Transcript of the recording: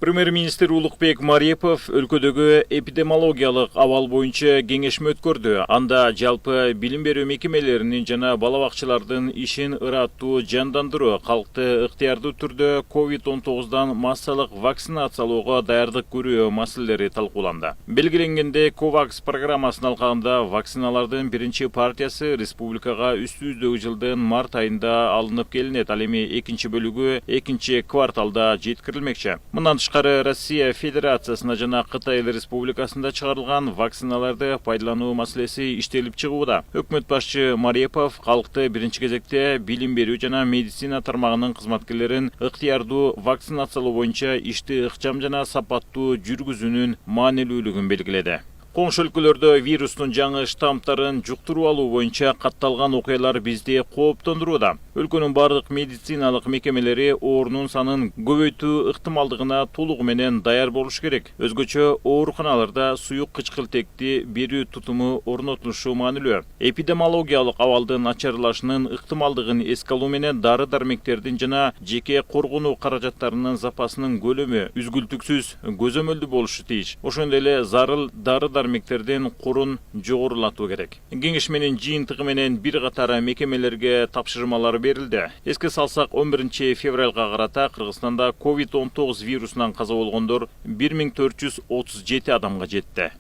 Премьер-министр Улукбек Марипов өлкөдөгү эпидемиологиялык абал боюнча кеңешме өткөрдү. Анда жалпы билим берүү мекемелеринин жана бала бакчалардын ишин ыраттуу жандандыруу, калкты ыктыярдуу түрдө COVID-19 массалык вакцинациялоого даярдык көрүү маселелери талкууланды. Белгиленгенде COVAX программасынын алкагында вакциналардын биринчи партиясы республикага үстүбүздөгү жылдын март айында алынып келинет. Ал эми экинчи бөлүгү экинчи кварталда жеткирилмекчи. Мындан Россия Федерациясына жана Кытай Республикасында чыгарылган вакциналарды пайдалануу маселеси иштелип чыгууда. Өкмөт башчы Марипов калкты биринчи кезекте билим берүү жана медицина тармагынын кызматкерлерин ыктыярдуу вакцинациялоо боюнча ишти ыкчам жана сапаттуу жүргүзүүнүн маанилүүлүгүн белгиледи. Коңшу өлкөлөрдө вирустун жаңы штаммтарын жуктуруп алуу боюнча катталган окуялар бизди кооптондурууда. Өлкөнүн бардык медициналык мекемелери оорунун санын көбөйтүү ыктымалдыгына толугу менен даяр болуш керек. Өзгөчө ооруканаларда суюк кычкылтекти берүү тутуму орнотулушу маанилүү. Эпидемиологиялык абалдын начарлашынын ыктымалдыгын эске алуу менен дары-дармектердин жана жеке коргонуу каражаттарынын запасынын көлөмү үзгүлтүксүз көзөмөлдүү болушу тийиш. Ошондой эле зарыл дары-дармектердин корун жогорулатуу керек. Кеңешменин жыйынтыгы менен бир катар мекемелерге тапшырмалар берилди. Эске салсак, 11 февралга карата Кыргызстанда COVID-19 вирусунан каза болгондор 1437 адамга жетти.